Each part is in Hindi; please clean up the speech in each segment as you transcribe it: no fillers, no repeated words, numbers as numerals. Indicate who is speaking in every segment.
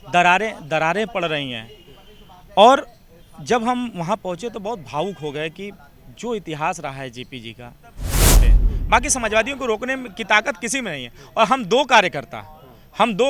Speaker 1: दरारें दरारें पड़ रही हैं। और जब हम वहाँ पहुँचे तो बहुत भावुक हो गए कि जो इतिहास रहा है जेपी जी का, बाकी समाजवादियों को रोकने की ताकत किसी में नहीं है। और हम दो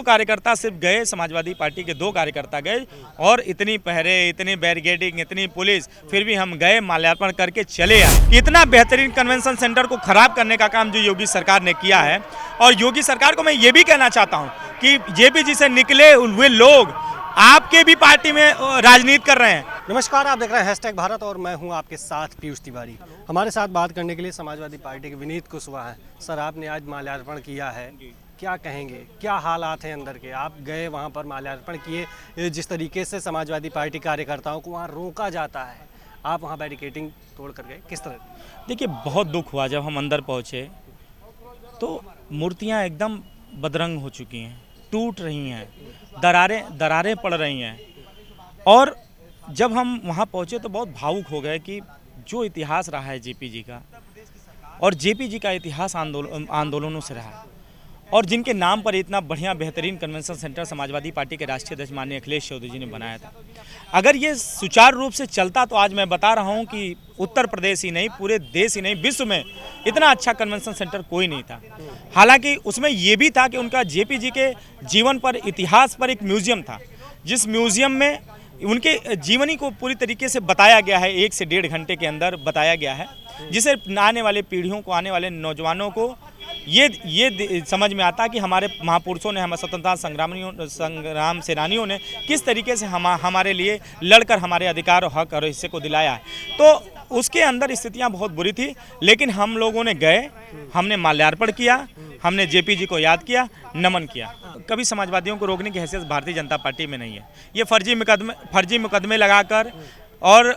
Speaker 1: कार्यकर्ता सिर्फ गए, समाजवादी पार्टी के 2 कार्यकर्ता गए, और इतनी पहरे, इतनी बैरिकेडिंग, इतनी पुलिस, फिर भी हम गए, माल्यार्पण करके चले आए। इतना बेहतरीन कन्वेंशन सेंटर को खराब करने का काम जो योगी सरकार ने किया है, और योगी सरकार को मैं ये भी कहना चाहता हूँ कि जेपी जी से निकले हुए लोग आपके भी पार्टी में राजनीति कर रहे हैं।
Speaker 2: नमस्कार, आप देख रहे हैं #भारत और मैं हूं आपके साथ पीयूष तिवारी। हमारे साथ बात करने के लिए समाजवादी पार्टी के विनीत कुशवाहा हैं। सर, आपने आज माल्यार्पण किया है, क्या कहेंगे, क्या हालात हैं अंदर के? आप गए वहां पर, माल्यार्पण किए, जिस तरीके से समाजवादी पार्टी कार्यकर्ताओं को वहां रोका जाता है, आप वहां बैरिकेडिंग तोड़ कर गए, किस तरह?
Speaker 1: देखिए, बहुत दुख हुआ जब हम अंदर पहुँचे तो मूर्तियाँ एकदम बदरंग हो चुकी हैं, टूट रही हैं, दरारें पड़ रही हैं। और जब हम वहाँ पहुँचे तो बहुत भावुक हो गए कि जो इतिहास रहा है जेपी जी का, और जेपी जी का इतिहास आंदोलनों से रहा है, और जिनके नाम पर इतना बढ़िया बेहतरीन कन्वेंशन सेंटर समाजवादी पार्टी के राष्ट्रीय अध्यक्ष माननीय अखिलेश चौधरी जी ने बनाया था। अगर ये सुचारू रूप से चलता तो आज मैं बता रहा हूँ कि उत्तर प्रदेश ही नहीं, पूरे देश ही नहीं, विश्व में इतना अच्छा कन्वेंशन सेंटर कोई नहीं था। हालांकि उसमें ये भी था कि उनका जेपी जी के जीवन पर, इतिहास पर एक म्यूजियम था, जिस म्यूजियम में उनके जीवनी को पूरी तरीके से बताया गया है, 1 से 1.5 घंटे के अंदर बताया गया है, जिसे आने वाले पीढ़ियों को, आने वाले नौजवानों को ये समझ में आता है कि हमारे महापुरुषों ने, हमारे स्वतंत्रता संग्राम सेनानियों ने किस तरीके से हमारे लिए लड़कर हमारे अधिकार और हक और हिस्से को दिलाया है। तो उसके अंदर स्थितियां बहुत बुरी थी, लेकिन हम लोगों ने गए, हमने माल्यार्पण किया, हमने जेपी जी को याद किया, नमन किया। कभी समाजवादियों को रोकने की हैसियत भारतीय जनता पार्टी में नहीं है। ये फर्जी मुकदमे लगाकर और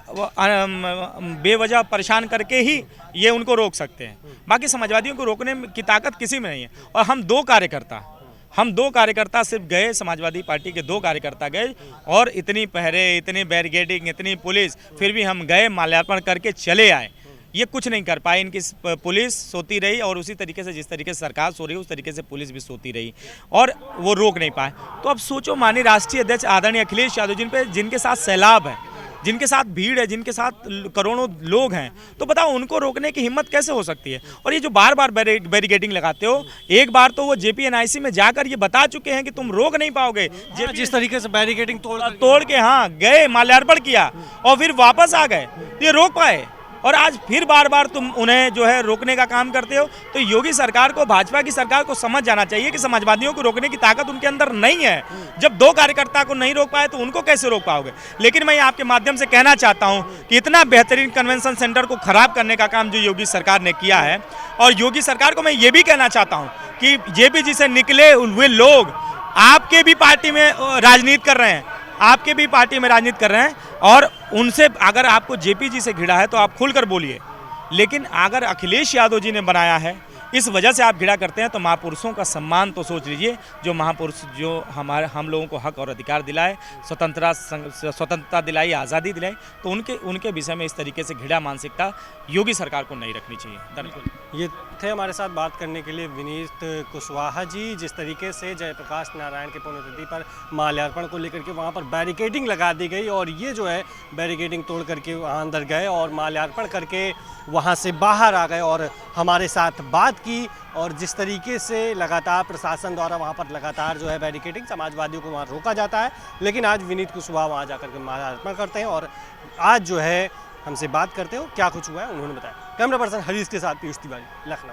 Speaker 1: बेवजह परेशान करके ही ये उनको रोक सकते हैं। बाकी समाजवादियों को रोकने की ताकत किसी में नहीं है। और हम दो कार्यकर्ता सिर्फ गए, समाजवादी पार्टी के 2 कार्यकर्ता गए, और इतनी पहरे, इतनी बैरिकेडिंग, इतनी पुलिस, फिर भी हम गए, माल्यार्पण करके चले आए। ये कुछ नहीं कर पाए। इनकी पुलिस सोती रही, और उसी तरीके से जिस तरीके से सरकार सो रही है उस तरीके से पुलिस भी सोती रही, और वो रोक नहीं पाए। तो अब सोचो, माननीय राष्ट्रीय अध्यक्ष आदरणीय अखिलेश यादव जिनके साथ सैलाब है, जिनके साथ भीड़ है, जिनके साथ करोड़ों लोग हैं, तो बताओ उनको रोकने की हिम्मत कैसे हो सकती है? और ये जो बार बार बैरिकेडिंग लगाते हो, एक बार तो वो जेपीएनआईसी में जाकर ये बता चुके हैं कि तुम रोक नहीं पाओगे।
Speaker 2: जिस तरीके से बैरिकेडिंग
Speaker 1: तोड़ के हाँ गए, माल्यार्पण किया, और फिर वापस आ गए, ये रोक पाए। और आज फिर बार बार तुम उन्हें जो है रोकने का काम करते हो। तो योगी सरकार को, भाजपा की सरकार को समझ जाना चाहिए कि समाजवादियों को रोकने की ताकत उनके अंदर नहीं है। जब 2 कार्यकर्ता को नहीं रोक पाए तो उनको कैसे रोक पाओगे? लेकिन मैं आपके माध्यम से कहना चाहता हूं कि इतना बेहतरीन कन्वेंशन सेंटर को खराब करने का काम जो योगी सरकार ने किया है, और योगी सरकार को मैं ये भी कहना चाहता हूँ कि जेपी जी से निकले हुए लोग आपके भी पार्टी में राजनीति कर रहे हैं, और उनसे अगर आपको जेपी जी से घिरा है तो आप खुलकर बोलिए। लेकिन अगर अखिलेश यादव जी ने बनाया है, इस वजह से आप घिरा करते हैं, तो महापुरुषों का सम्मान तो सोच लीजिए। जो महापुरुष जो हम लोगों को हक और अधिकार दिलाए, स्वतंत्रता दिलाई, आज़ादी दिलाई, तो उनके विषय में इस तरीके से घिरा मानसिकता योगी सरकार को नहीं रखनी चाहिए।
Speaker 2: ये थे हमारे साथ बात करने के लिए विनीत कुशवाहा जी। जिस तरीके से जयप्रकाश नारायण की पुण्यतिथि पर माल्यार्पण को लेकर के वहाँ पर बैरिकेडिंग लगा दी गई, और ये जो है बैरिकेडिंग तोड़ करके वहाँ अंदर गए और माल्यार्पण करके वहाँ से बाहर आ गए और हमारे साथ बात की। और जिस तरीके से लगातार प्रशासन द्वारा वहाँ पर लगातार जो है बैरिकेडिंग, समाजवादियों को वहाँ रोका जाता है, लेकिन आज विनीत कुशवाहा वहाँ जाकर के माल्यार्पण करते हैं, और आज जो है हमसे बात करते हो क्या कुछ हुआ है उन्होंने बताया। कैमरा पर्सन हरीश के साथ पीयूष तिवारी, लखनऊ।